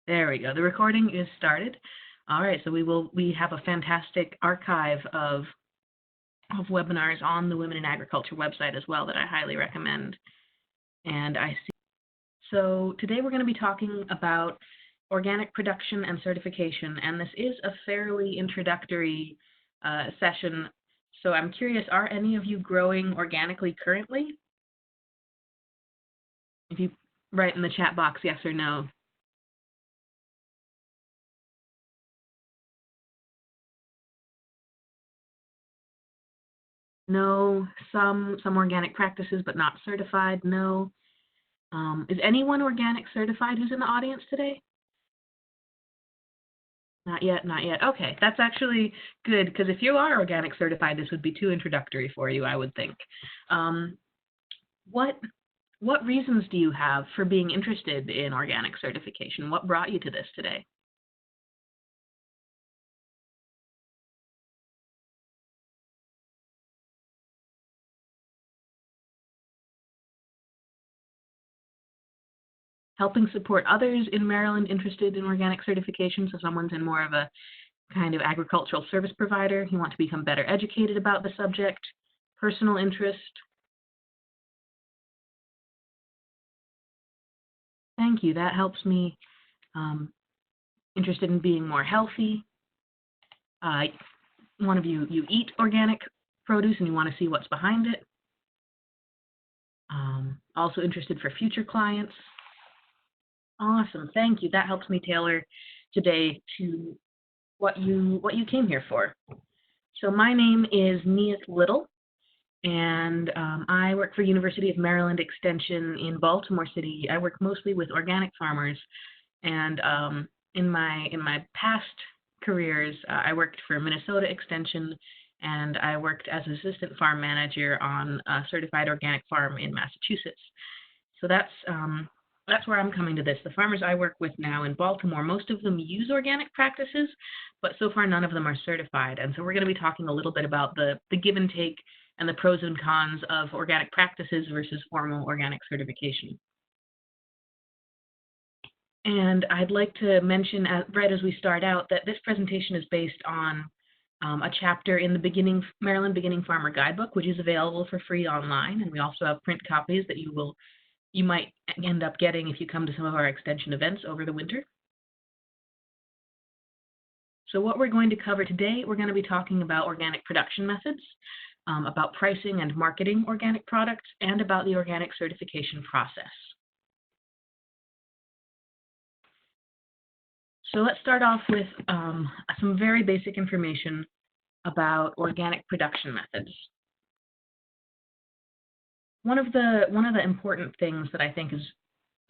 There we go. The recording is started. All right, so we have a fantastic archive of webinars on the Women in Agriculture website as well that I highly recommend. And I see. So today we're going to be talking about organic production and certification, and this is a fairly introductory session. So I'm curious, are any of you growing organically currently? If you write in the chat box yes or no. No, some organic practices, but not certified. No. Is anyone organic certified who's in the audience today? Not yet, not yet. Okay, that's actually good, because if you are organic certified, this would be too introductory for you, I would think. What reasons do you have for being interested in organic certification? What brought you to this today? Helping support others in Maryland interested in organic certification, so someone's in more of a kind of agricultural service provider, you want to become better educated about the subject, personal interest. Thank you, that helps me. Interested in being more healthy. One of you eat organic produce and you want to see what's behind it. Also interested for future clients. Awesome, thank you. That helps me tailor today to what you came here for. So my name is Nias Little, and I work for University of Maryland Extension in Baltimore City. I work mostly with organic farmers, and in my past careers, I worked for Minnesota Extension, and I worked as an assistant farm manager on a certified organic farm in Massachusetts. So that's where I'm coming to this. The farmers I work with now in Baltimore, most of them use organic practices, but so far none of them are certified. And so we're going to be talking a little bit about the give and take and the pros and cons of organic practices versus formal organic certification. And I'd like to mention, right as we start out, that this presentation is based on a chapter in the Maryland Beginning Farmer Guidebook, which is available for free online. And we also have print copies that you might end up getting if you come to some of our extension events over the winter. So what we're going to cover today, we're going to be talking about organic production methods, about pricing and marketing organic products, and about the organic certification process. So let's start off with some very basic information about organic production methods. One of the important things that I think is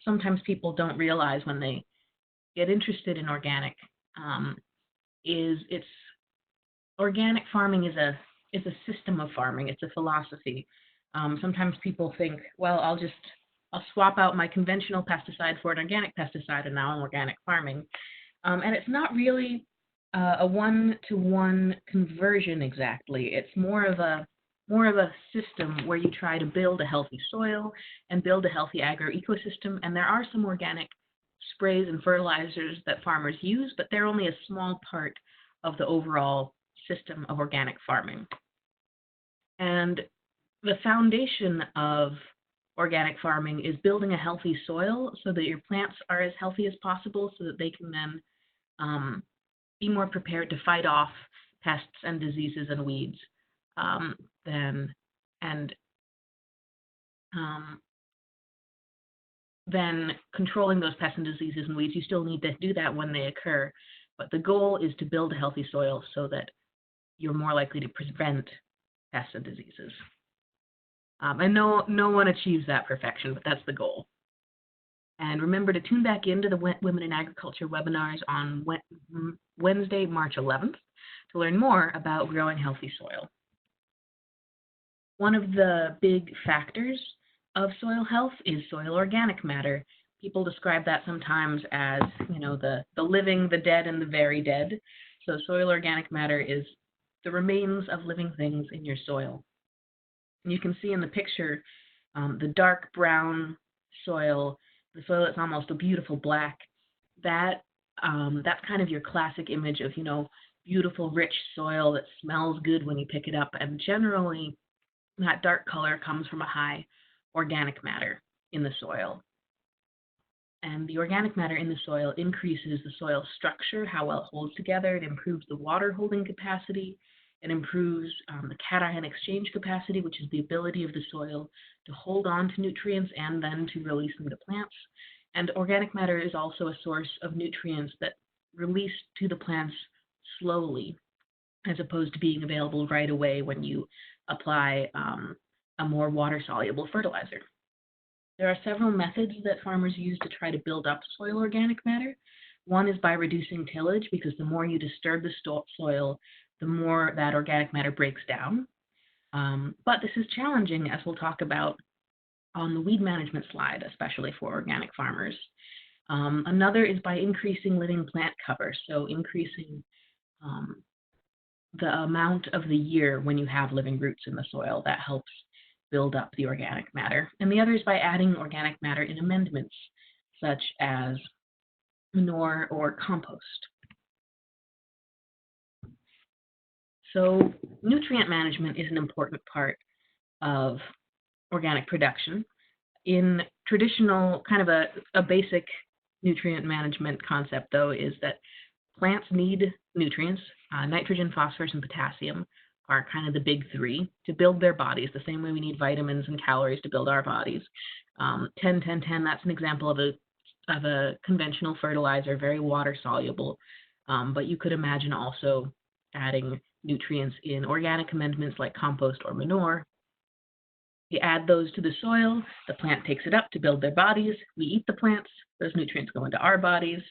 sometimes people don't realize when they get interested in organic is organic farming is a system of farming. It's a philosophy. Sometimes people think, well, I'll swap out my conventional pesticide for an organic pesticide, and now I'm organic farming. And it's not really a one-to-one conversion exactly. It's more of a system where you try to build a healthy soil and build a healthy agroecosystem. And there are some organic sprays and fertilizers that farmers use, but they're only a small part of the overall system of organic farming. And the foundation of organic farming is building a healthy soil so that your plants are as healthy as possible, so that they can then be more prepared to fight off pests and diseases and weeds. Then controlling those pests and diseases and weeds, you still need to do that when they occur. But the goal is to build a healthy soil so that you're more likely to prevent pests and diseases. And no one achieves that perfection, but that's the goal. And remember to tune back into the Women in Agriculture webinars on Wednesday, March 11th to learn more about growing healthy soil. One of the big factors of soil health is soil organic matter. People describe that sometimes as, the living, the dead, and the very dead. So soil organic matter is the remains of living things in your soil. And you can see in the picture the dark brown soil, the soil that's almost a beautiful black. That That's kind of your classic image of, beautiful, rich soil that smells good when you pick it up. And generally, that dark color comes from a high organic matter in the soil. And the organic matter in the soil increases the soil structure, how well it holds together. It improves the water holding capacity. It improves the cation exchange capacity, which is the ability of the soil to hold on to nutrients and then to release them to plants. And organic matter is also a source of nutrients that release to the plants slowly, as opposed to being available right away when you apply a more water-soluble fertilizer. There are several methods that farmers use to try to build up soil organic matter. One is by reducing tillage, because the more you disturb the soil, the more that organic matter breaks down. But this is challenging, as we'll talk about on the weed management slide, especially for organic farmers. Another is by increasing living plant cover, so increasing the amount of the year when you have living roots in the soil. That helps build up the organic matter. And the other is by adding organic matter in amendments, such as manure or compost. So nutrient management is an important part of organic production. In traditional, kind of a basic nutrient management concept, though, is that plants need nutrients. Nitrogen, phosphorus, and potassium are kind of the big three to build their bodies, the same way we need vitamins and calories to build our bodies. 10, 10, 10, that's an example of a conventional fertilizer, very water soluble, but you could imagine also adding nutrients in organic amendments like compost or manure. You add those to the soil, the plant takes it up to build their bodies, we eat the plants, those nutrients go into our bodies,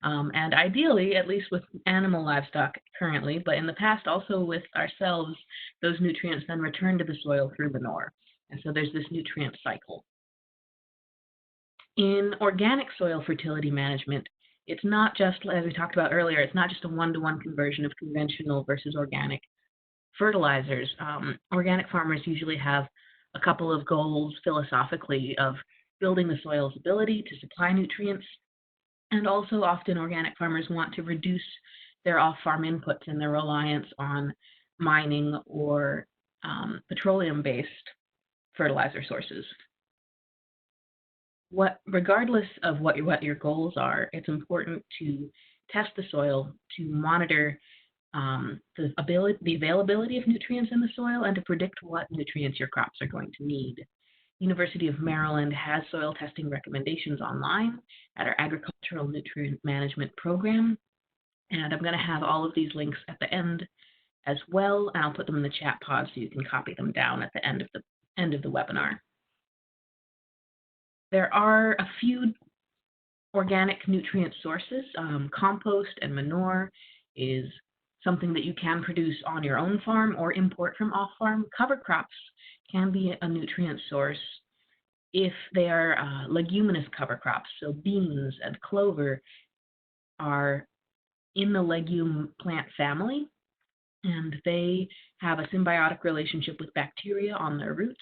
and ideally, at least with animal livestock currently, but in the past also with ourselves, those nutrients then return to the soil through manure. And so there's this nutrient cycle. In organic soil fertility management, it's not just, as we talked about earlier, it's not just a one-to-one conversion of conventional versus organic fertilizers. Organic farmers usually have a couple of goals philosophically of building the soil's ability to supply nutrients, and also often organic farmers want to reduce their off-farm inputs and their reliance on mining or petroleum-based fertilizer sources. Regardless of what your goals are, it's important to test the soil to monitor the availability of nutrients in the soil and to predict what nutrients your crops are going to need. University of Maryland has soil testing recommendations online at our agricultural nutrient management program, and I'm going to have all of these links at the end as well, and I'll put them in the chat pod so you can copy them down at the end of the webinar. There are a few organic nutrient sources. Compost and manure is something that you can produce on your own farm or import from off-farm. Cover crops can be a nutrient source if they are leguminous cover crops. So beans and clover are in the legume plant family, and they have a symbiotic relationship with bacteria on their roots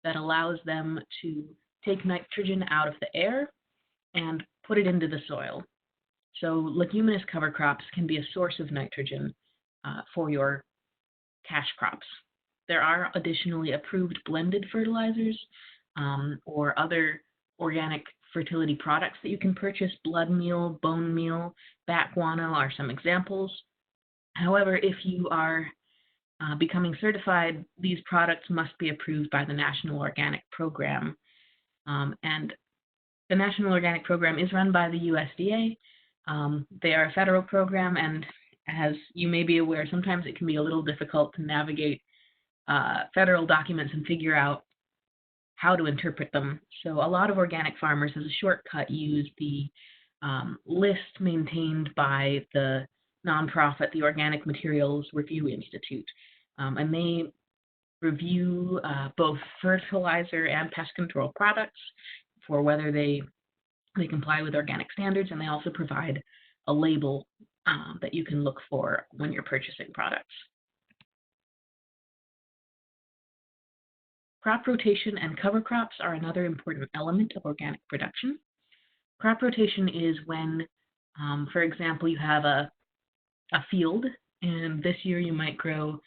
that allows them to take nitrogen out of the air and put it into the soil. So leguminous cover crops can be a source of nitrogen for your cash crops. There are additionally approved blended fertilizers or other organic fertility products that you can purchase. Blood meal, bone meal, bat guano are some examples. However, if you are becoming certified, these products must be approved by the National Organic Program. And the National Organic Program is run by the USDA. They are a federal program, and as you may be aware, sometimes it can be a little difficult to navigate federal documents and figure out how to interpret them. So a lot of organic farmers, as a shortcut, use the list maintained by the nonprofit, the Organic Materials Review Institute. And they review both fertilizer and pest control products for whether they comply with organic standards, and they also provide a label that you can look for when you're purchasing products. Crop rotation and cover crops are another important element of organic production. Crop rotation is when For example, you have a field, and this year you might grow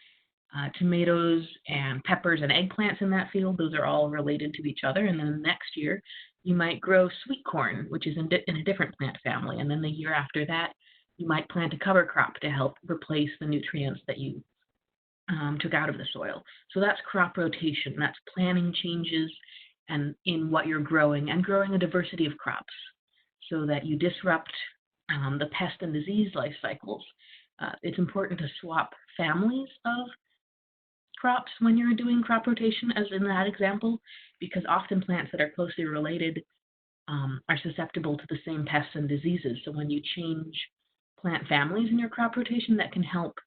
tomatoes and peppers and eggplants in that field. Those are all related to each other. And then next year, you might grow sweet corn, which is in a different plant family. And then the year after that, you might plant a cover crop to help replace the nutrients that you took out of the soil. So that's crop rotation. That's planting changes and in what you're growing and growing a diversity of crops so that you disrupt the pest and disease life cycles. It's important to swap families of crops when you're doing crop rotation, as in that example, because often plants that are closely related are susceptible to the same pests and diseases. So when you change plant families in your crop rotation, that can help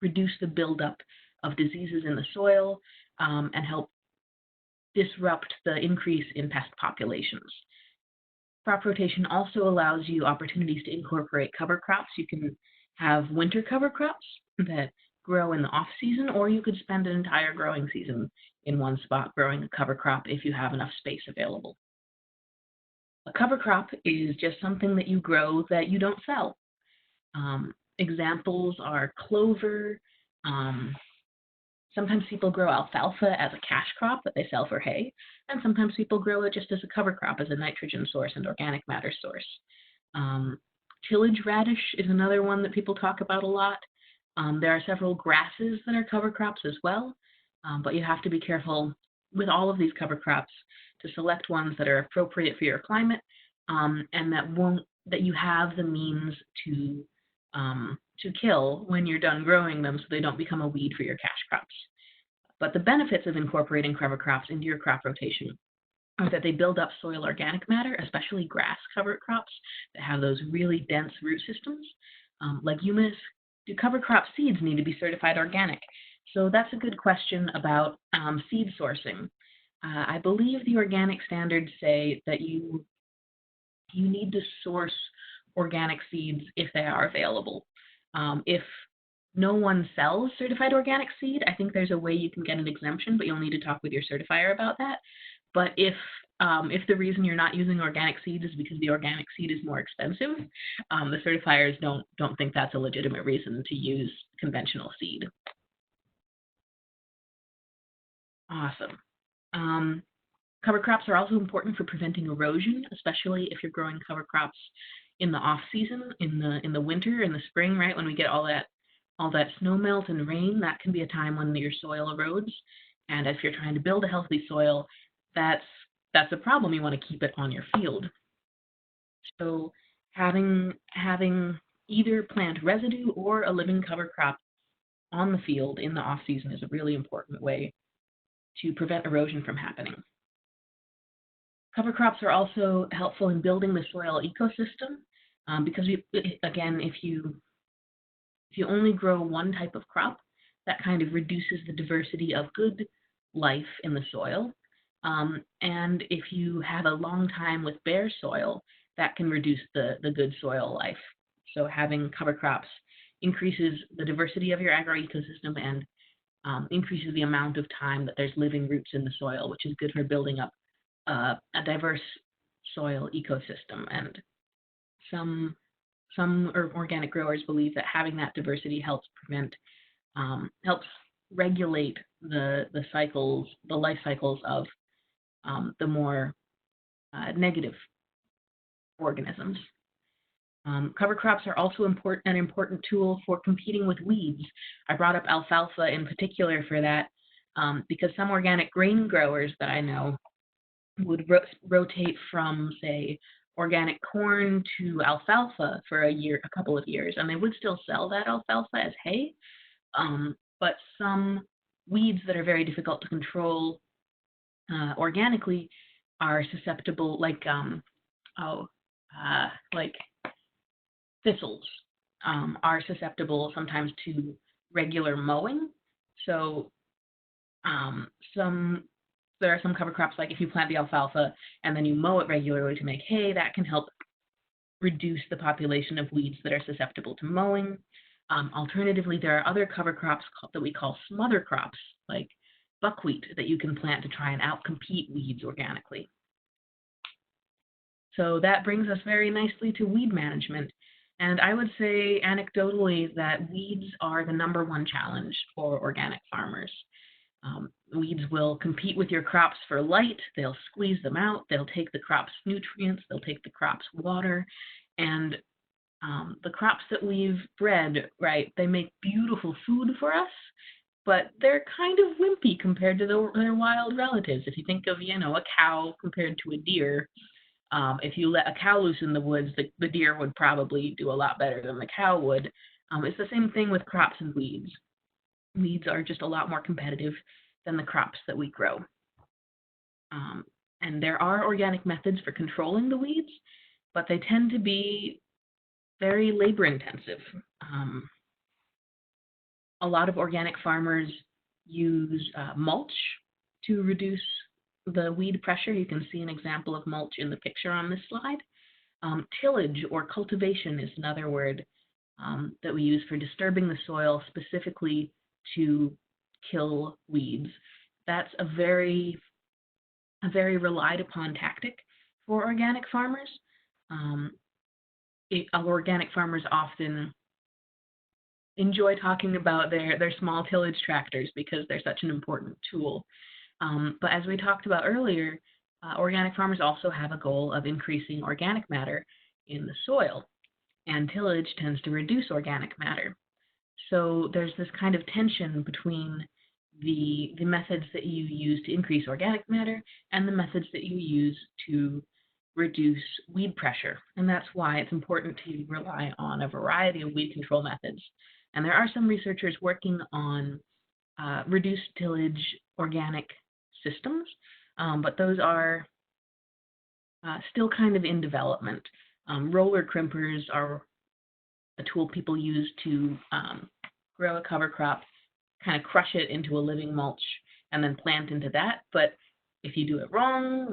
reduce the buildup of diseases in the soil and help disrupt the increase in pest populations. Crop rotation also allows you opportunities to incorporate cover crops. You can have winter cover crops that grow in the off season, or you could spend an entire growing season in one spot growing a cover crop if you have enough space available. A cover crop is just something that you grow that you don't sell. Examples are clover. Sometimes people grow alfalfa as a cash crop that they sell for hay, and sometimes people grow it just as a cover crop, as a nitrogen source and organic matter source. Tillage radish is another one that people talk about a lot. There are several grasses that are cover crops as well, but you have to be careful with all of these cover crops to select ones that are appropriate for your climate and that you have the means to kill when you're done growing them so they don't become a weed for your cash crops. But the benefits of incorporating cover crops into your crop rotation are that they build up soil organic matter, especially grass cover crops that have those really dense root systems. Leguminous, do cover crop seeds need to be certified organic? So that's a good question about seed sourcing. I believe the organic standards say that you need to source organic seeds if they are available. If no one sells certified organic seed, I think there's a way you can get an exemption, but you'll need to talk with your certifier about that. But if the reason you're not using organic seeds is because the organic seed is more expensive, the certifiers don't think that's a legitimate reason to use conventional seed. Awesome. Cover crops are also important for preventing erosion, especially if you're growing cover crops in the off season, in the winter, in the spring, right, when we get all that snow melt and rain. That can be a time when your soil erodes, and if you're trying to build a healthy soil, that's a problem. You want to keep it on your field. So having either plant residue or a living cover crop on the field in the off season is a really important way to prevent erosion from happening. Cover crops are also helpful in building the soil ecosystem because, again, if you only grow one type of crop, that kind of reduces the diversity of good life in the soil. And if you have a long time with bare soil, that can reduce the good soil life. So having cover crops increases the diversity of your agroecosystem and increases the amount of time that there's living roots in the soil, which is good for building up a diverse soil ecosystem. And some organic growers believe that having that diversity helps regulate the life cycles of the more negative organisms. Cover crops are also an important tool for competing with weeds. I brought up alfalfa in particular for that because some organic grain growers that I know would rotate from, say, organic corn to alfalfa for a couple of years, and they would still sell that alfalfa as hay. But some weeds that are very difficult to control organically are susceptible, like thistles, are susceptible sometimes to regular mowing. So there are some cover crops, like if you plant the alfalfa and then you mow it regularly to make hay, that can help reduce the population of weeds that are susceptible to mowing. Alternatively, there are other cover crops that we call smother crops, like buckwheat, that you can plant to try and outcompete weeds organically. So that brings us very nicely to weed management. And I would say anecdotally that weeds are the #1 challenge for organic farmers. Weeds will compete with your crops for light, they'll squeeze them out, they'll take the crop's nutrients, they'll take the crop's water, and the crops that we've bred, right, they make beautiful food for us, but they're kind of wimpy compared to their wild relatives. If you think of, a cow compared to a deer, if you let a cow loose in the woods, the deer would probably do a lot better than the cow would. It's the same thing with crops and weeds. Weeds are just a lot more competitive than the crops that we grow. And there are organic methods for controlling the weeds, but they tend to be very labor intensive. A lot of organic farmers use mulch to reduce the weed pressure. You can see an example of mulch in the picture on this slide. Tillage or cultivation is another word that we use for disturbing the soil specifically to kill weeds. That's a very relied upon tactic for organic farmers. Organic farmers often enjoy talking about their small tillage tractors because they're such an important tool. But as we talked about earlier, organic farmers also have a goal of increasing organic matter in the soil, and tillage tends to reduce organic matter. So there's this kind of tension between the methods that you use to increase organic matter and the methods that you use to reduce weed pressure. And that's why it's important to rely on a variety of weed control methods. And there are some researchers working on reduced tillage organic systems, but those are still kind of in development. Roller crimpers are a tool people use to grow a cover crop, kind of crush it into a living mulch, and then plant into that. But if you do it wrong,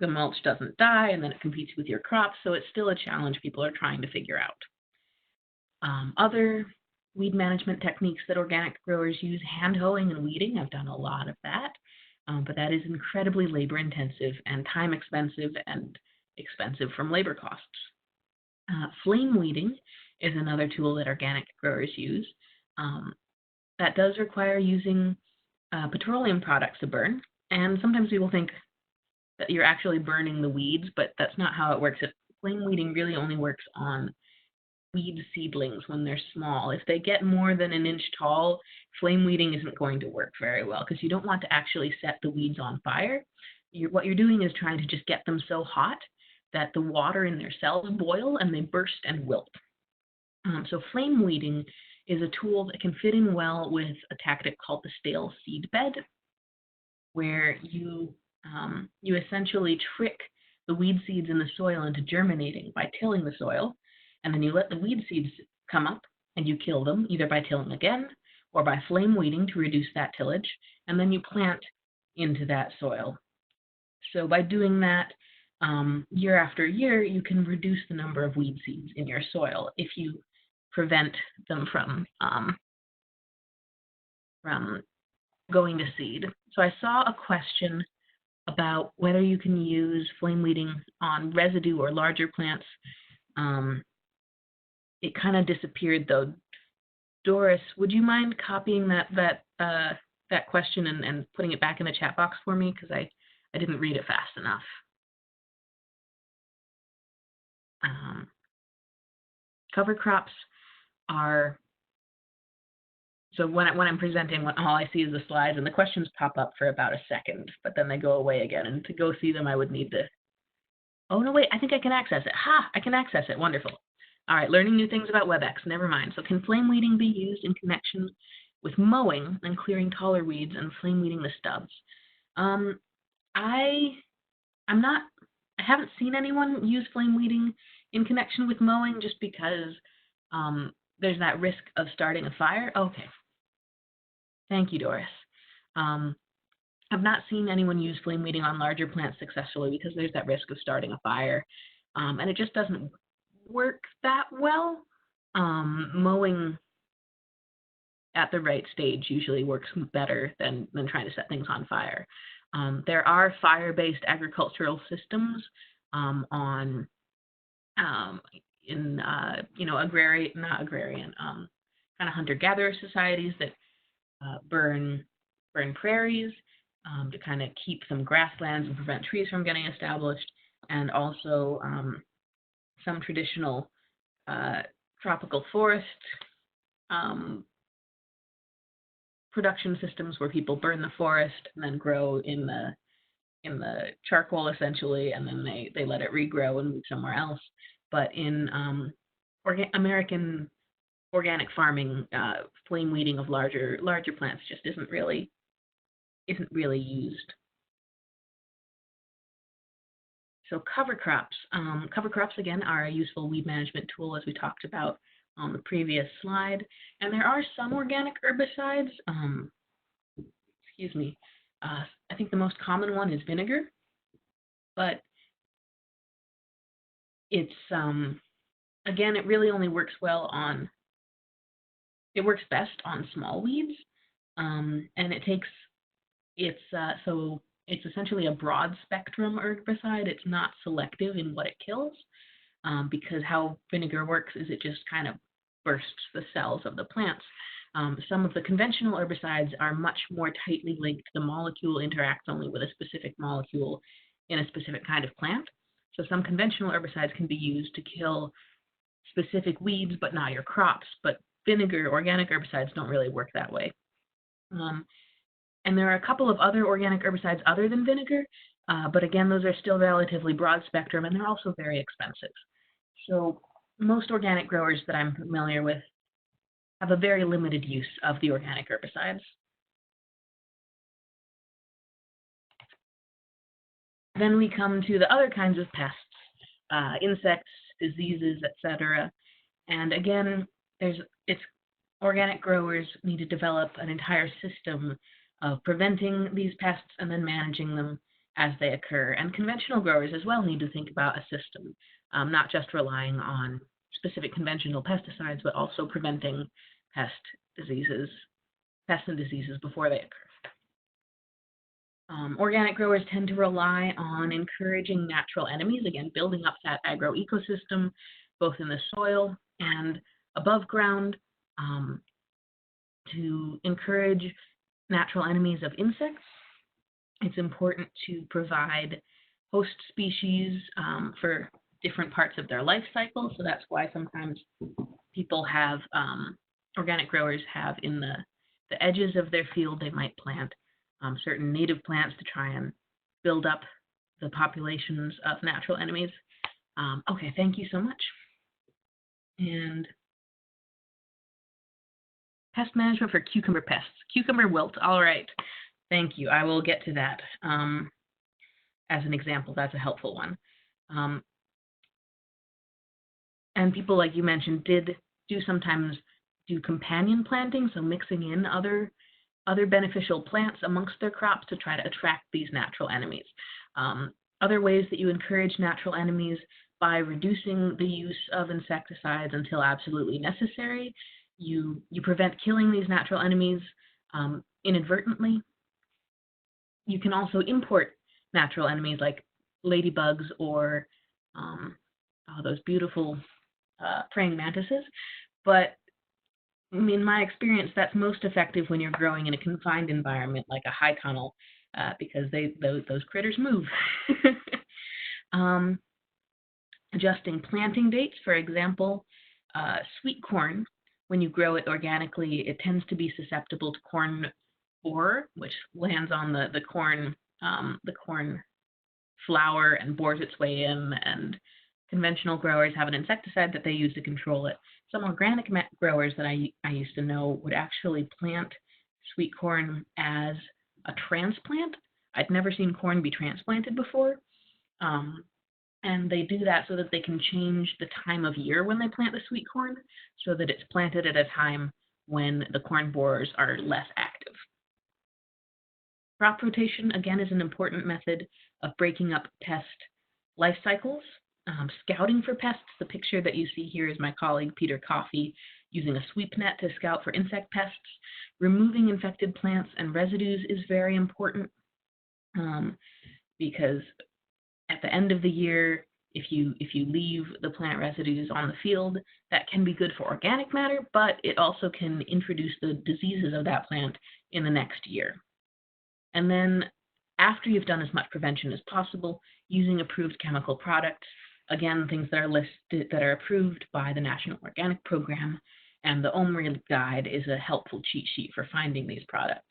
the mulch doesn't die, and then it competes with your crop, so it's still a challenge people are trying to figure out. Other weed management techniques that organic growers use, hand hoeing and weeding. I've done a lot of that, but that is incredibly labor intensive and time expensive and expensive from labor costs. Flame weeding is another tool that organic growers use. That does require using petroleum products to burn, and sometimes people think that you're actually burning the weeds, but that's not how it works. Flame weeding really only works on weed seedlings when they're small. If they get more than an inch tall, flame weeding isn't going to work very well because you don't want to actually set the weeds on fire. What you're doing is trying to just get them so hot that the water in their cells boil and they burst and wilt. So flame weeding is a tool that can fit in well with a tactic called the stale seed bed, where you essentially trick the weed seeds in the soil into germinating by tilling the soil, and then you let the weed seeds come up and you kill them either by tilling again or by flame weeding to reduce that tillage, and then you plant into that soil. So by doing that year after year, you can reduce the number of weed seeds in your soil if you prevent them from going to seed. So I saw a question about whether you can use flame weeding on residue or larger plants. It kind of disappeared though. Doris, would you mind copying that question and putting it back in the chat box for me, because I didn't read it fast enough. Cover crops are, so when I'm presenting, all I see is the slides, and the questions pop up for about a second, but then they go away again. And to go see them, I would need to. Oh no, wait! I think I can access it. I can access it. Wonderful. All right, learning new things about WebEx. Never mind. So, can flame weeding be used in connection with mowing and clearing taller weeds and flame weeding the stubs? I haven't seen anyone use flame weeding in connection with mowing, just because there's that risk of starting a fire. Okay. Thank you, Doris. I've not seen anyone use flame weeding on larger plants successfully because there's that risk of starting a fire, and it just doesn't work that well. Mowing at the right stage usually works better than trying to set things on fire. There are fire-based agricultural systems on in agrarian, not agrarian, kind of hunter-gatherer societies that burn prairies to kind of keep some grasslands and prevent trees from getting established, and also some traditional tropical forest um, production systems where people burn the forest and then grow in the charcoal essentially, and then they let it regrow and move somewhere else. But in American organic farming, flame weeding of larger plants just isn't really used. So cover crops. Cover crops again are a useful weed management tool, as we talked about on the previous slide. And there are some organic herbicides. Excuse me. I think the most common one is vinegar, but it's again, it really only works well on. It works best on small weeds, and it's essentially a broad spectrum herbicide. It's not selective in what it kills, because how vinegar works is it just kind of bursts the cells of the plants. Some of the conventional herbicides are much more tightly linked. The molecule interacts only with a specific molecule in a specific kind of plant. So some conventional herbicides can be used to kill specific weeds, but not your crops. But vinegar, organic herbicides don't really work that way. And there are a couple of other organic herbicides other than vinegar, but again, those are still relatively broad spectrum, and they're also very expensive. So most organic growers that I'm familiar with have a very limited use of the organic herbicides. Then we come to the other kinds of pests, insects, diseases, etc. And again, organic growers need to develop an entire system of preventing these pests and then managing them as they occur. And conventional growers as well need to think about a system, not just relying on specific conventional pesticides, but also preventing pests and diseases before they occur. Organic growers tend to rely on encouraging natural enemies, again, building up that agro-ecosystem, both in the soil and above ground, to encourage natural enemies of insects. It's important to provide host species for different parts of their life cycle, so that's why sometimes people have, organic growers have in the edges of their field, they might plant certain native plants to try and build up the populations of natural enemies. Okay, thank you so much. And pest management for cucumber pests. Cucumber wilt, all right. Thank you. I will get to that as an example. That's a helpful one. And people, like you mentioned, do sometimes do companion planting, so mixing in other beneficial plants amongst their crops to try to attract these natural enemies. Other ways that you encourage natural enemies by reducing the use of insecticides until absolutely necessary. You prevent killing these natural enemies inadvertently. You can also import natural enemies like ladybugs or those beautiful praying mantises, but in my experience, that's most effective when you're growing in a confined environment like a high tunnel, because those critters move. Adjusting planting dates, for example, sweet corn, when you grow it organically, it tends to be susceptible to corn borer, which lands on the corn flower and bores its way in, and conventional growers have an insecticide that they use to control it. Some organic growers that I used to know would actually plant sweet corn as a transplant. I'd never seen corn be transplanted before. And they do that so that they can change the time of year when they plant the sweet corn, so that it's planted at a time when the corn borers are less active. Crop rotation, again, is an important method of breaking up pest life cycles. Scouting for pests, the picture that you see here is my colleague Peter Coffey using a sweep net to scout for insect pests. Removing infected plants and residues is very important, because At the end of the year, if you leave the plant residues on the field, that can be good for organic matter, but it also can introduce the diseases of that plant in the next year. And then after you've done as much prevention as possible, using approved chemical products, again, things that are listed that are approved by the National Organic Program, and the OMRI guide is a helpful cheat sheet for finding these products.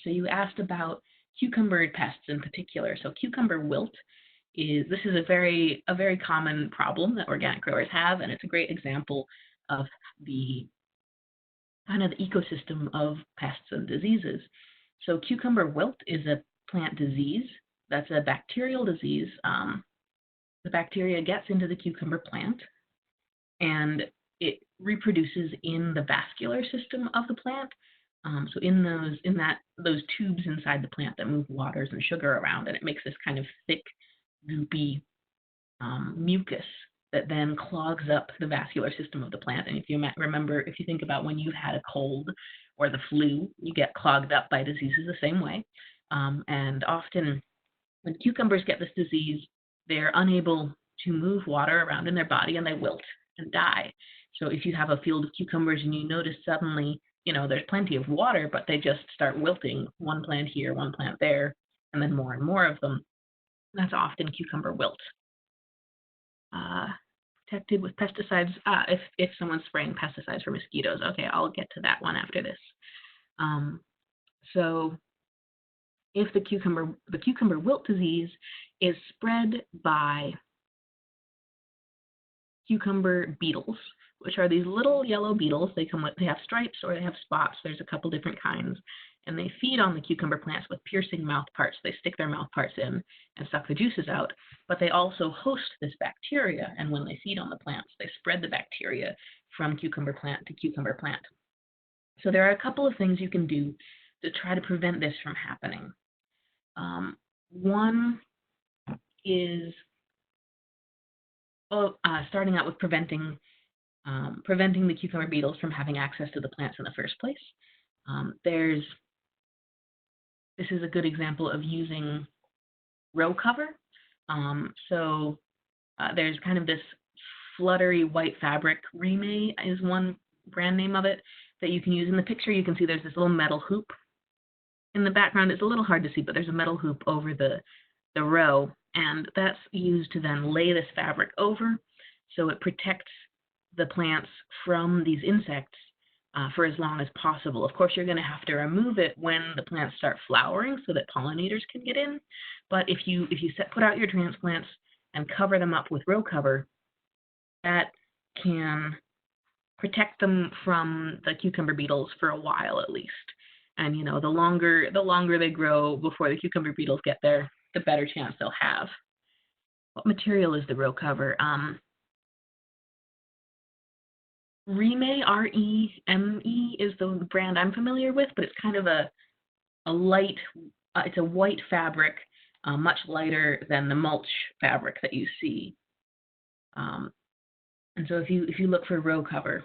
So you asked about cucumber pests in particular. So cucumber wilt is a very common problem that organic growers have, and it's a great example of the kind of the ecosystem of pests and diseases. So cucumber wilt is a plant disease. That's a bacterial disease. The bacteria gets into the cucumber plant, and it reproduces in the vascular system of the plant. So in those tubes inside the plant that move waters and sugar around, and it makes this kind of thick, goopy mucus that then clogs up the vascular system of the plant. And if you think about when you've had a cold or the flu, you get clogged up by diseases the same way. And often when cucumbers get this disease, they're unable to move water around in their body, and they wilt and die. So if you have a field of cucumbers and you notice suddenly, there's plenty of water, but they just start wilting, one plant here, one plant there, and then more and more of them, that's often cucumber wilt. Protected with pesticides, if someone's spraying pesticides for mosquitoes. Okay, I'll get to that one after this. So if the cucumber wilt disease is spread by cucumber beetles, which are these little yellow beetles. They have stripes or they have spots. There's a couple different kinds, and they feed on the cucumber plants with piercing mouth parts. They stick their mouth parts in and suck the juices out, but they also host this bacteria, and when they feed on the plants, they spread the bacteria from cucumber plant to cucumber plant. So there are a couple of things you can do to try to prevent this from happening. One is starting out with preventing the cucumber beetles from having access to the plants in the first place. This is a good example of using row cover. There's kind of this fluttery white fabric. Rime is one brand name of it that you can use. In the picture, you can see there's this little metal hoop in the background. It's a little hard to see, but there's a metal hoop over the row, and that's used to then lay this fabric over, so it protects the plants from these insects for as long as possible. Of course, you're going to have to remove it when the plants start flowering so that pollinators can get in. But if you put out your transplants and cover them up with row cover, that can protect them from the cucumber beetles for a while at least. And the longer they grow before the cucumber beetles get there, the better chance they'll have. What material is the row cover? Reme, R-E-M-E, is the brand I'm familiar with, but it's kind of a light, it's a white fabric, much lighter than the mulch fabric that you see. And so if you look for row cover,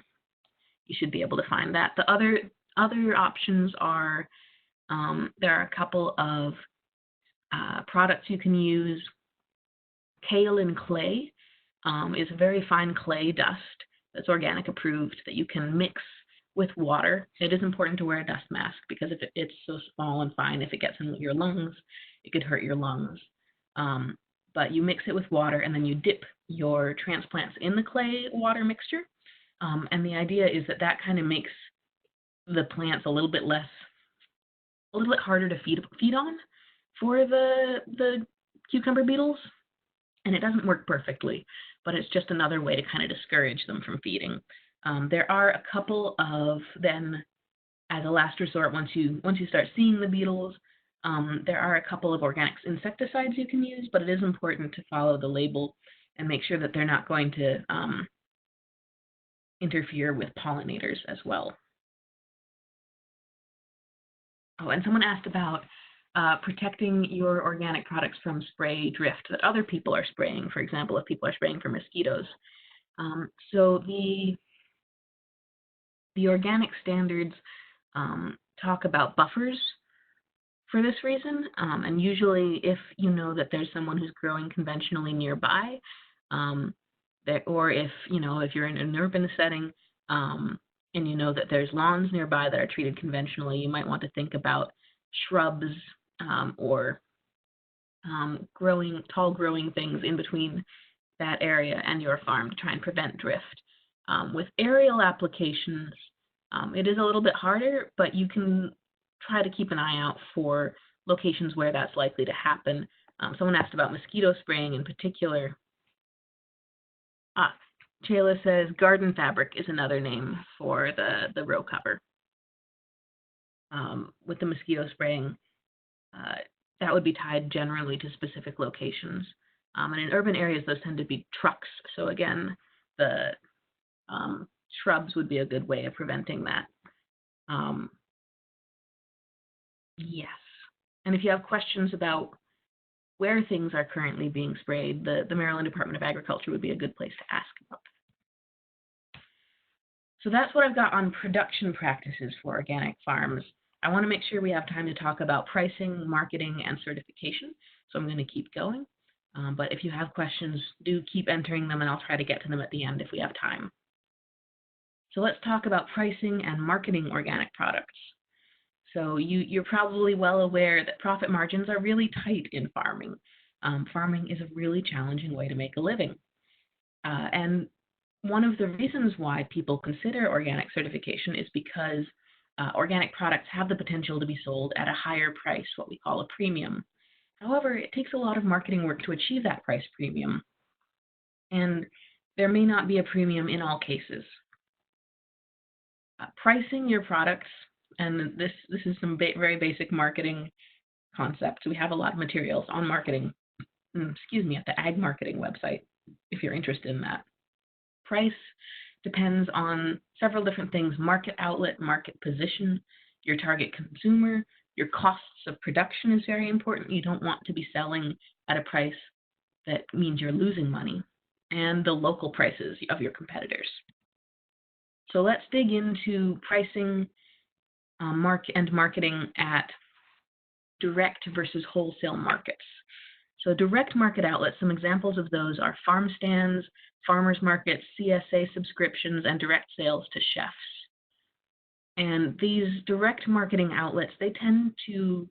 you should be able to find that. The other options are, there are a couple of products you can use. Kaolin clay is a very fine clay dust that's organic approved that you can mix with water. It is important to wear a dust mask because if it's so small and fine, if it gets in your lungs, it could hurt your lungs. But you mix it with water, and then you dip your transplants in the clay water mixture. And the idea is that kind of makes the plants a little bit harder to feed on for the cucumber beetles. And it doesn't work perfectly, but it's just another way to kind of discourage them from feeding. There are a couple of, then, as a last resort, once you start seeing the beetles, there are a couple of organic insecticides you can use, but it is important to follow the label and make sure that they're not going to interfere with pollinators as well. Oh, and someone asked about protecting your organic products from spray drift that other people are spraying, for example, if people are spraying for mosquitoes. So the organic standards talk about buffers for this reason. And usually, if you know that there's someone who's growing conventionally nearby, or if you're in an urban setting, and you know that there's lawns nearby that are treated conventionally, you might want to think about shrubs or tall growing things in between that area and your farm to try and prevent drift. With aerial applications, it is a little bit harder, but you can try to keep an eye out for locations where that's likely to happen. Someone asked about mosquito spraying in particular. Chayla says garden fabric is another name for the row cover. With the mosquito spraying, that would be tied generally to specific locations. And in urban areas, those tend to be trucks. So again, the shrubs would be a good way of preventing that. Yes. And if you have questions about where things are currently being sprayed, the Maryland Department of Agriculture would be a good place to ask about. So that's what I've got on production practices for organic farms. I want to make sure we have time to talk about pricing, marketing, and certification. So I'm going to keep going. But if you have questions, do keep entering them, and I'll try to get to them at the end if we have time. So let's talk about pricing and marketing organic products. So you're probably well aware that profit margins are really tight in farming. Farming is a really challenging way to make a living. And one of the reasons why people consider organic certification is because organic products have the potential to be sold at a higher price, what we call a premium. However, it takes a lot of marketing work to achieve that price premium, and there may not be a premium in all cases. Pricing your products, and this is some very basic marketing concepts. We have a lot of materials on marketing, at the Ag Marketing website, if you're interested in that. Price depends on several different things: market outlet, market position, your target consumer, your costs of production is very important. You don't want to be selling at a price that means you're losing money, and the local prices of your competitors. So let's dig into pricing and marketing at direct versus wholesale markets. So direct market outlets, some examples of those are farm stands, farmers markets, CSA subscriptions, and direct sales to chefs. And these direct marketing outlets, they tend to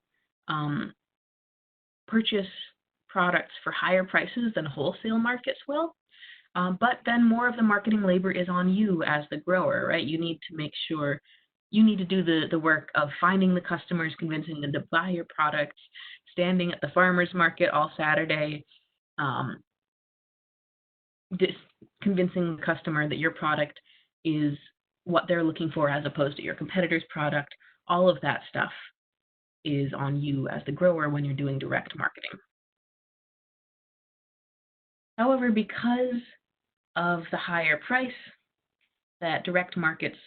purchase products for higher prices than wholesale markets will. But then more of the marketing labor is on you as the grower, right? You need to make sure, you need to do the work of finding the customers, convincing them to buy your products, standing at the farmer's market all Saturday, convincing the customer that your product is what they're looking for as opposed to your competitor's product. All of that stuff is on you as the grower when you're doing direct marketing. However, because of the higher price that direct markets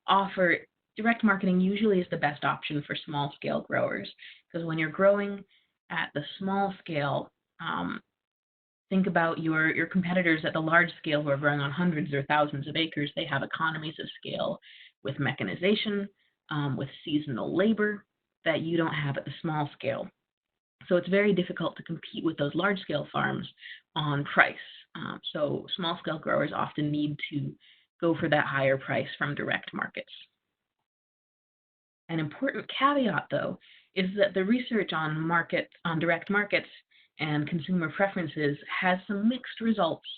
offer, direct marketing usually is the best option for small scale growers, because when you're growing at the small scale, think about your competitors at the large scale who are growing on hundreds or thousands of acres. They have economies of scale with mechanization, with seasonal labor that you don't have at the small scale. So it's very difficult to compete with those large scale farms on price. So small scale growers often need to go for that higher price from direct markets. An important caveat, though, is that the research on direct markets and consumer preferences has some mixed results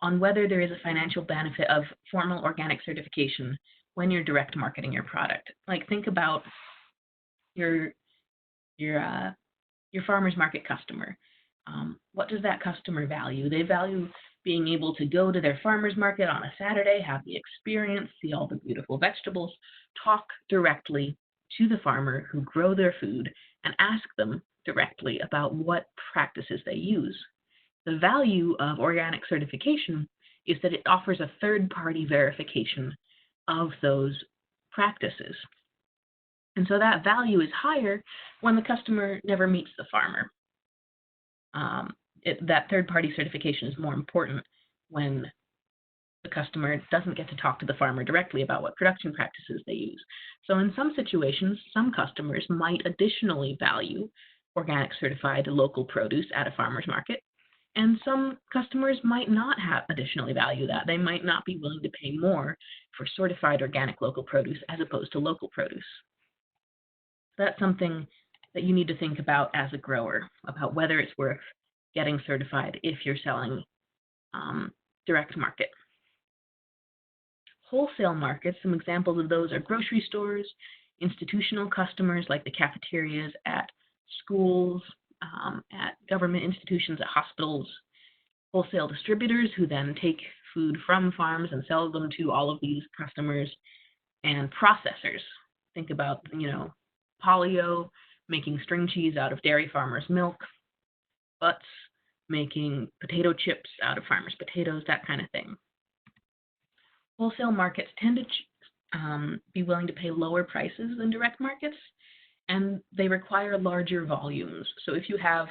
on whether there is a financial benefit of formal organic certification when you're direct marketing your product. Like, think about your farmer's market customer. What does that customer value? They value being able to go to their farmer's market on a Saturday, have the experience, see all the beautiful vegetables, talk directly to the farmer who grow their food, and ask them directly about what practices they use. The value of organic certification is that it offers a third-party verification of those practices. And so that value is higher when the customer never meets the farmer. That third-party certification is more important when the customer doesn't get to talk to the farmer directly about what production practices they use. So in some situations, some customers might additionally value organic certified local produce at a farmer's market, and some customers might not have additionally value that. They might not be willing to pay more for certified organic local produce as opposed to local produce. That's something that you need to think about as a grower, about whether it's worth getting certified if you're selling direct market. Wholesale markets, some examples of those are grocery stores, institutional customers like the cafeterias at schools, at government institutions, at hospitals, wholesale distributors who then take food from farms and sell them to all of these customers, and processors. Think about, Polio making string cheese out of dairy farmers' milk, Butts making potato chips out of farmers' potatoes, that kind of thing. Wholesale markets tend to be willing to pay lower prices than direct markets, and they require larger volumes. So if you have,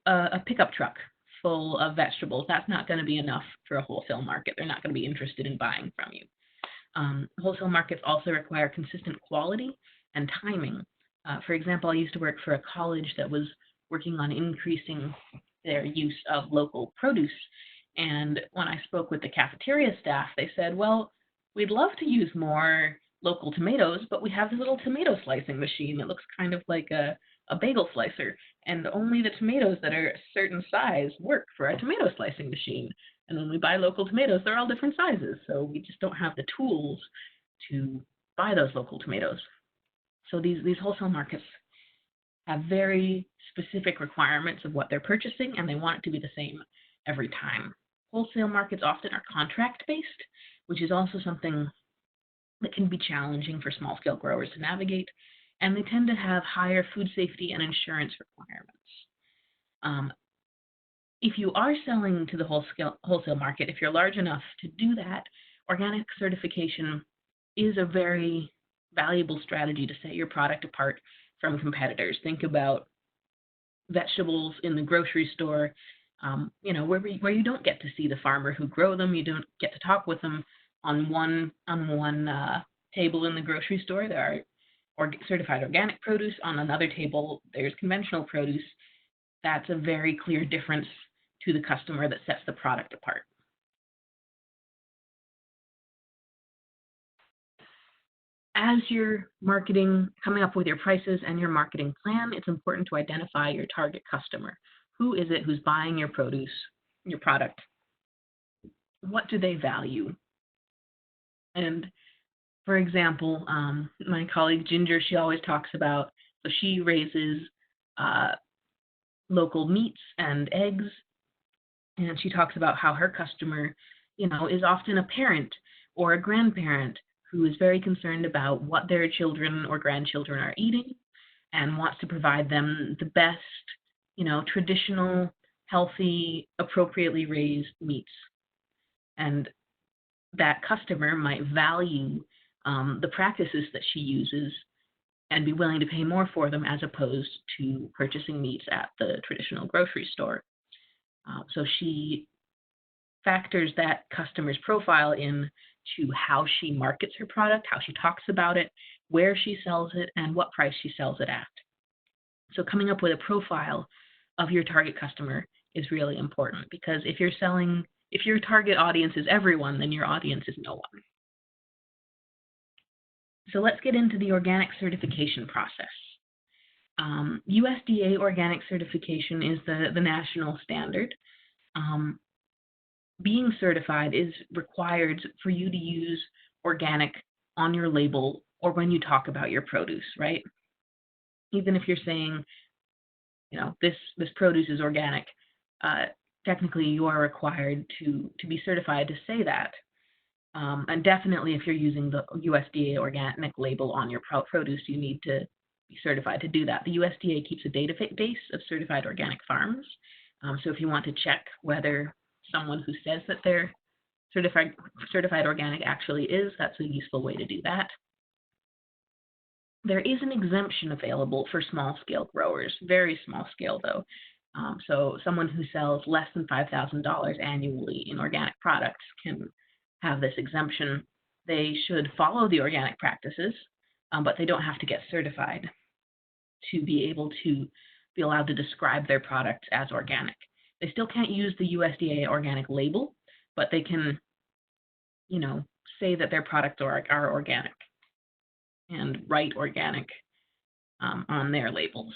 a pickup truck full of vegetables, that's not going to be enough for a wholesale market. They're not going to be interested in buying from you. Wholesale markets also require consistent quality and timing. For example, I used to work for a college that was working on increasing their use of local produce. And when I spoke with the cafeteria staff, they said, well, we'd love to use more local tomatoes, but we have this little tomato slicing machine that looks kind of like a bagel slicer, and only the tomatoes that are a certain size work for a tomato slicing machine. And when we buy local tomatoes, they're all different sizes, so we just don't have the tools to buy those local tomatoes. So these wholesale markets have very specific requirements of what they're purchasing, and they want it to be the same every time. Wholesale markets often are contract-based, which is also something that can be challenging for small-scale growers to navigate, and they tend to have higher food safety and insurance requirements. If you are selling to the wholesale market, if you're large enough to do that, organic certification is a very valuable strategy to set your product apart from competitors. Think about vegetables in the grocery store, where you don't get to see the farmer who grow them. You don't get to talk with them on one table in the grocery store. There are certified organic produce. On another table, there's conventional produce. That's a very clear difference to the customer that sets the product apart. As you're coming up with your prices and your marketing plan, it's important to identify your target customer. Who is it who's buying your produce, your product? What do they value? And for example, my colleague Ginger, she always talks about, so she raises local meats and eggs, and she talks about how her customer, is often a parent or a grandparent who is very concerned about what their children or grandchildren are eating and wants to provide them the best, traditional, healthy, appropriately raised meats. And that customer might value the practices that she uses and be willing to pay more for them as opposed to purchasing meats at the traditional grocery store. So she factors that customer's profile in to how she markets her product, how she talks about it, where she sells it, and what price she sells it at. So coming up with a profile of your target customer is really important, because if your target audience is everyone, then your audience is no one. So let's get into the organic certification process. USDA organic certification is the national standard. Being certified is required for you to use organic on your label or when you talk about your produce, right? Even if you're saying, this produce is organic, technically you are required to be certified to say that. And definitely if you're using the USDA organic label on your produce, you need to be certified to do that. The USDA keeps a database of certified organic farms. So if you want to check whether someone who says that they're certified organic actually is, that's a useful way to do that. There is an exemption available for small-scale growers, very small scale though. So someone who sells less than $5,000 annually in organic products can have this exemption. They should follow the organic practices, but they don't have to get certified to be able to be allowed to describe their products as organic. They still can't use the USDA organic label, but they can, say that their products are organic and write organic on their labels.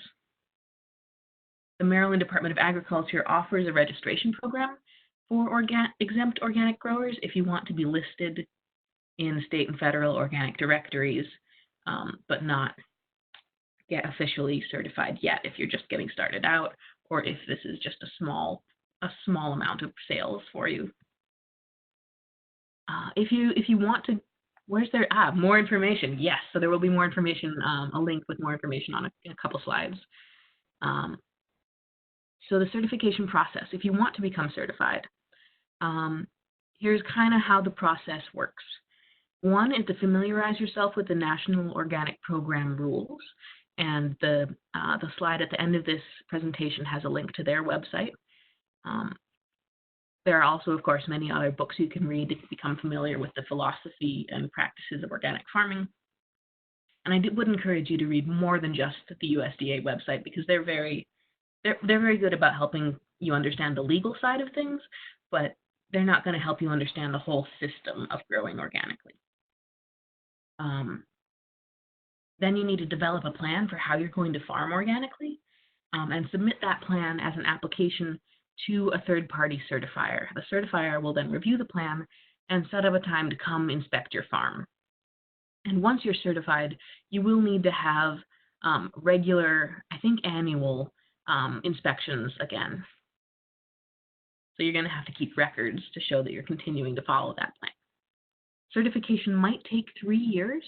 The Maryland Department of Agriculture offers a registration program for exempt organic growers if you want to be listed in state and federal organic directories, but not get officially certified yet if you're just getting started out, or if this is just a small amount of sales for you. If you want to, where's there more information? Yes, so there will be more information, a link with more information on a couple slides. So the certification process, if you want to become certified, here's kind of how the process works. One is to familiarize yourself with the National Organic Program rules, and the slide at the end of this presentation has a link to their website. There are also, of course, many other books you can read to become familiar with the philosophy and practices of organic farming. And I would encourage you to read more than just the USDA website, because they're very good about helping you understand the legal side of things, but they're not going to help you understand the whole system of growing organically. Then you need to develop a plan for how you're going to farm organically, and submit that plan as an application to a third-party certifier. The certifier will then review the plan and set up a time to come inspect your farm. And once you're certified, you will need to have regular, I think annual, inspections again. So you're going to have to keep records to show that you're continuing to follow that plan. Certification might take 3 years.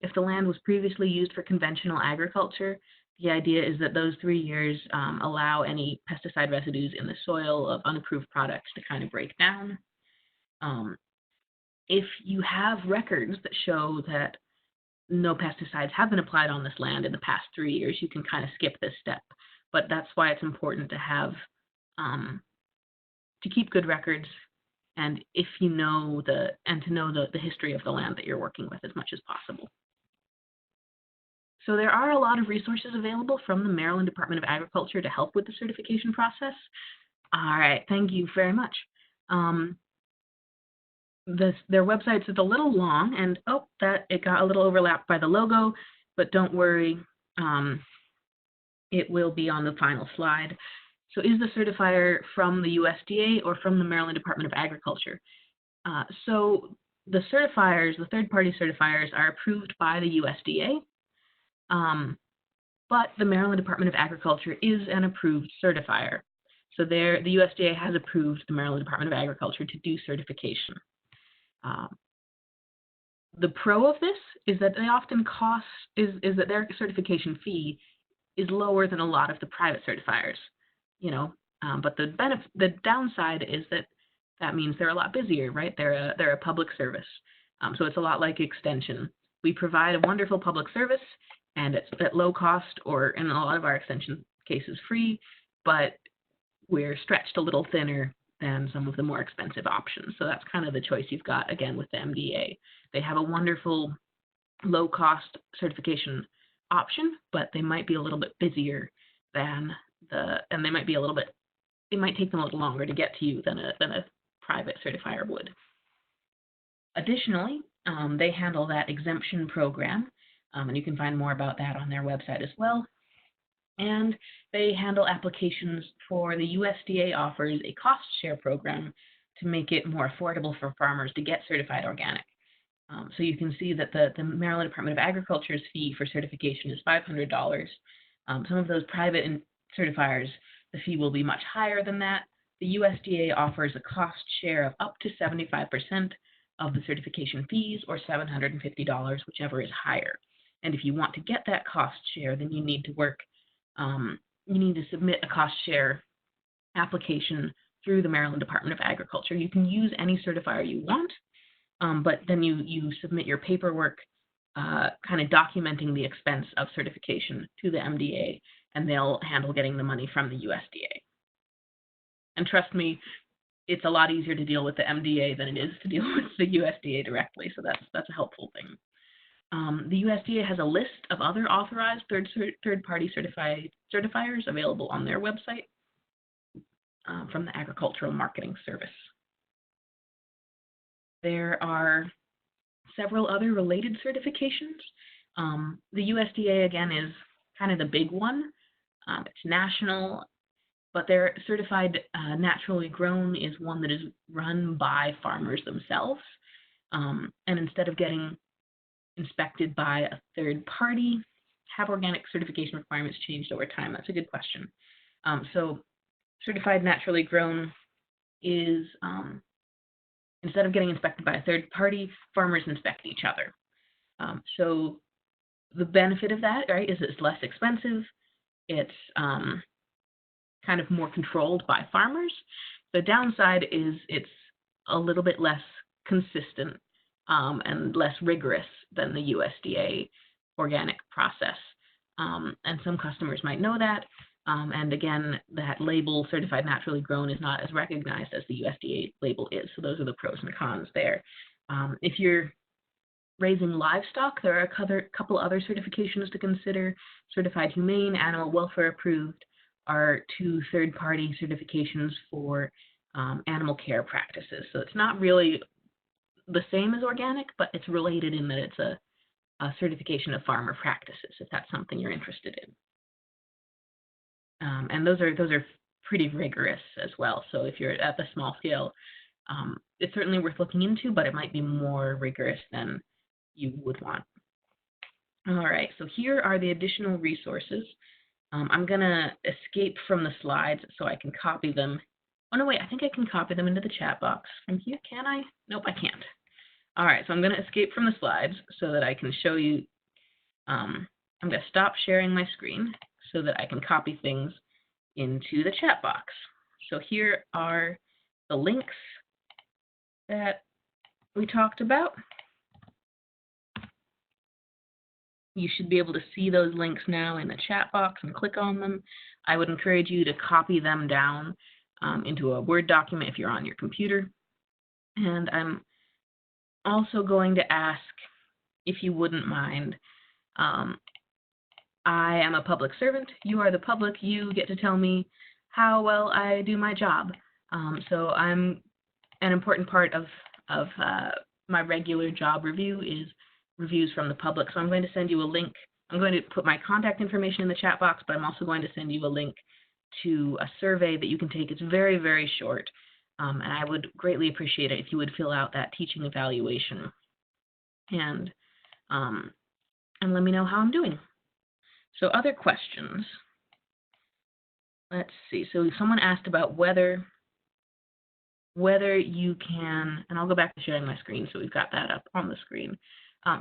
If the land was previously used for conventional agriculture, the idea is that those 3 years allow any pesticide residues in the soil of unapproved products to kind of break down. If you have records that show that no pesticides have been applied on this land in the past 3 years, you can kind of skip this step. But that's why it's important to have, to keep good records, and if you know the history of the land that you're working with as much as possible. So there are a lot of resources available from the Maryland Department of Agriculture to help with the certification process. All right, thank you very much. Their website is a little long, and it got a little overlapped by the logo, but don't worry, it will be on the final slide. So is the certifier from the USDA or from the Maryland Department of Agriculture? So the certifiers, the third-party certifiers, are approved by the USDA, but the Maryland Department of Agriculture is an approved certifier. So the USDA has approved the Maryland Department of Agriculture to do certification. The pro of this is that they often is that their certification fee is lower than a lot of the private certifiers, but the downside is that means they're a lot busier, right? They're a public service. So it's a lot like extension. We provide a wonderful public service, and it's at low cost, or in a lot of our extension cases free, but we're stretched a little thinner than some of the more expensive options. So that's kind of the choice you've got, again, with the MDA. They have a wonderful low-cost certification option, but they might be a little bit busier and they might be it might take them a little longer to get to you than a private certifier would. Additionally, they handle that exemption program, and you can find more about that on their website as well. And they handle applications for the USDA offers a cost share program to make it more affordable for farmers to get certified organic. So you can see that the Maryland Department of Agriculture's fee for certification is $500. Some of those private certifiers, the fee will be much higher than that. The USDA offers a cost share of up to 75% of the certification fees, or $750, whichever is higher. And if you want to get that cost share, then you need to submit a cost share application through the Maryland Department of Agriculture. You can use any certifier you want, but then you submit your paperwork kind of documenting the expense of certification to the MDA, and they'll handle getting the money from the USDA. And trust me, it's a lot easier to deal with the MDA than it is to deal with the USDA directly, so that's a helpful thing. The USDA has a list of other authorized third-party certifiers available on their website from the Agricultural Marketing Service. There are several other related certifications. The USDA, again, is kind of the big one. It's national, but their certified naturally grown is one that is run by farmers themselves. And instead of getting inspected by a third party, have organic certification requirements changed over time? That's a good question. So certified naturally grown is, instead of getting inspected by a third party, farmers inspect each other. So the benefit of that, right, is it's less expensive. It's kind of more controlled by farmers. The downside is it's a little bit less consistent and less rigorous than the USDA organic process. And some customers might know that. And again, that label, certified naturally grown, is not as recognized as the USDA label is. So those are the pros and cons there. If you're raising livestock, there are a couple other certifications to consider. Certified humane, animal welfare approved are two third-party certifications for animal care practices. So it's not really the same as organic, but it's related in that it's a certification of farmer practices, if that's something you're interested in. And those are pretty rigorous as well. So if you're at the small scale, it's certainly worth looking into, but it might be more rigorous than you would want. All right, so here are the additional resources. I'm going to escape from the slides so I can copy them. Oh, no, wait, I think I can copy them into the chat box from here. Can I? Nope, I can't. All right, so I'm going to escape from the slides so that I can show you. I'm going to stop sharing my screen so that I can copy things into the chat box. So here are the links that we talked about. You should be able to see those links now in the chat box and click on them. I would encourage you to copy them down into a Word document if you're on your computer. And I'm also going to ask, if you wouldn't mind, I am a public servant. You are the public. You get to tell me how well I do my job. So I'm an important part of my regular job review is reviews from the public. So I'm going to send you a link. I'm going to put my contact information in the chat box, but I'm also going to send you a link to a survey that you can take. It's very, very short. And I would greatly appreciate it if you would fill out that teaching evaluation and let me know how I'm doing. So other questions. Let's see. So someone asked about whether you can, and I'll go back to sharing my screen so we've got that up on the screen.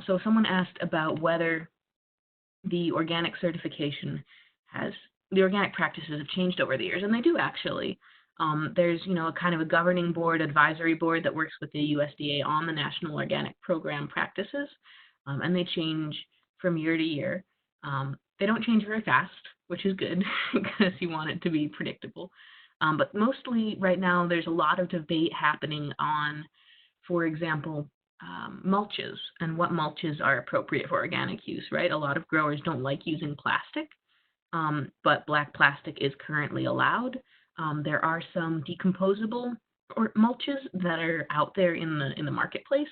So someone asked about whether the organic certification the organic practices have changed over the years, and they do actually. There's, a kind of a governing board, advisory board that works with the USDA on the National Organic Program practices, and they change from year to year. They don't change very fast, which is good because you want it to be predictable. But mostly right now there's a lot of debate happening on, for example, mulches and what mulches are appropriate for organic use, right? A lot of growers don't like using plastic, but black plastic is currently allowed. There are some decomposable mulches that are out there in the marketplace,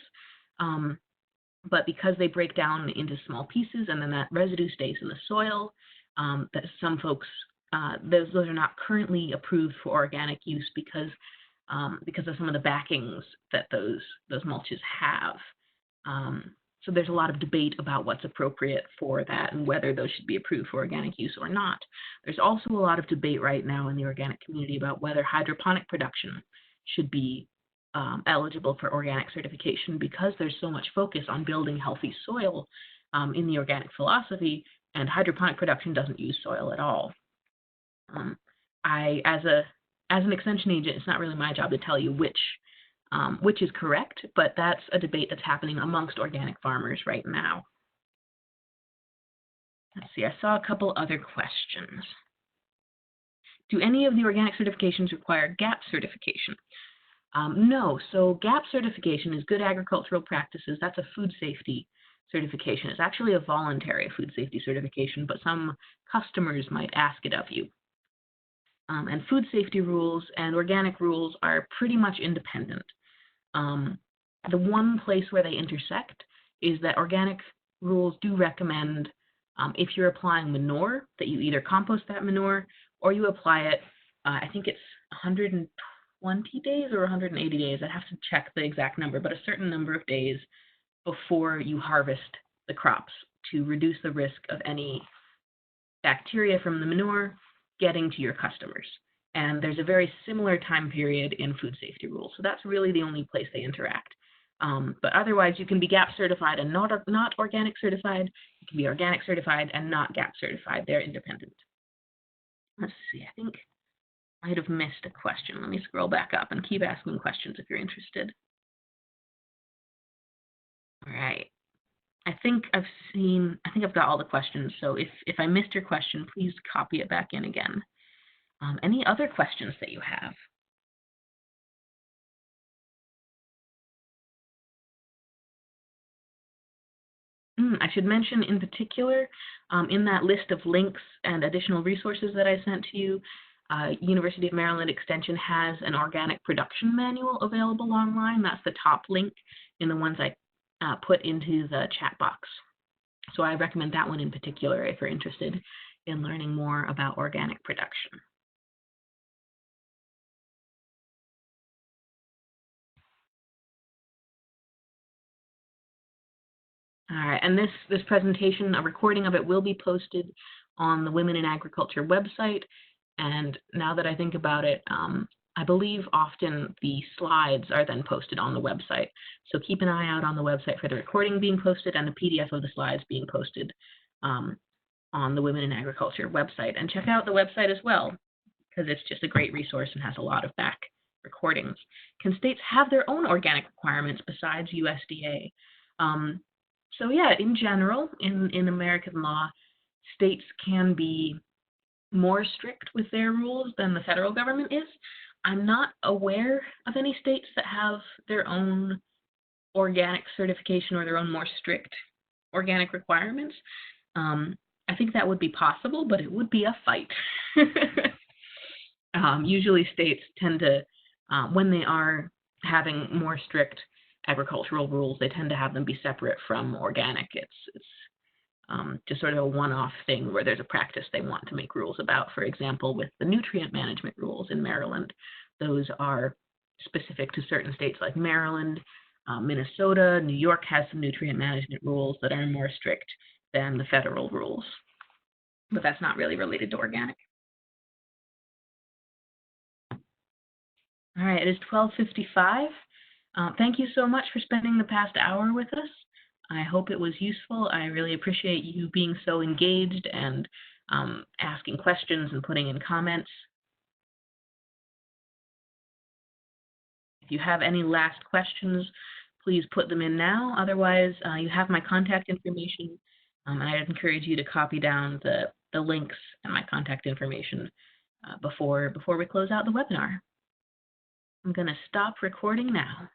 but because they break down into small pieces and then that residue stays in the soil, that some folks, those are not currently approved for organic use because of some of the backings that those mulches have. So there's a lot of debate about what's appropriate for that and whether those should be approved for organic use or not. There's also a lot of debate right now in the organic community about whether hydroponic production should be eligible for organic certification because there's so much focus on building healthy soil in the organic philosophy, and hydroponic production doesn't use soil at all. As an extension agent, it's not really my job to tell you which is correct, but that's a debate that's happening amongst organic farmers right now. Let's see, I saw a couple other questions. Do any of the organic certifications require GAP certification? No. So GAP certification is Good Agricultural Practices. That's a food safety certification. It's actually a voluntary food safety certification, but some customers might ask it of you. And food safety rules and organic rules are pretty much independent. The one place where they intersect is that organic rules do recommend, if you're applying manure, that you either compost that manure or you apply it, I think it's 120 days or 180 days. I have to check the exact number, but a certain number of days before you harvest the crops to reduce the risk of any bacteria from the manure getting to your customers. And there's a very similar time period in food safety rules. So that's really the only place they interact. But otherwise, you can be GAP certified and not organic certified. You can be organic certified and not GAP certified. They're independent. Let's see, I think I might have missed a question. Let me scroll back up and keep asking questions if you're interested. All right. I think I've got all the questions. So if I missed your question, please copy it back in again. Any other questions that you have? I should mention in particular, in that list of links and additional resources that I sent to you, University of Maryland Extension has an organic production manual available online. That's the top link in the ones I put into the chat box. So I recommend that one in particular if you're interested in learning more about organic production. All right, and this presentation, a recording of it will be posted on the Women in Agriculture website. And now that I think about it, I believe often the slides are then posted on the website. So keep an eye out on the website for the recording being posted and the PDF of the slides being posted on the Women in Agriculture website. And check out the website as well, because it's just a great resource and has a lot of back recordings. Can states have their own organic requirements besides USDA? So yeah, in general, in American law, states can be more strict with their rules than the federal government is. I'm not aware of any states that have their own organic certification or their own more strict organic requirements. I think that would be possible, but it would be a fight. Usually states tend to, when they are having more strict agricultural rules, they tend to have them be separate from organic. It's just sort of a one-off thing where there's a practice they want to make rules about. For example, with the nutrient management rules in Maryland, those are specific to certain states like Maryland, Minnesota. New York has some nutrient management rules that are more strict than the federal rules, but that's not really related to organic. All right, it is 12:55. Thank you so much for spending the past hour with us. I hope it was useful. I really appreciate you being so engaged and asking questions and putting in comments. If you have any last questions, please put them in now. Otherwise, you have my contact information. I'd encourage you to copy down the links and my contact information before we close out the webinar. I'm going to stop recording now.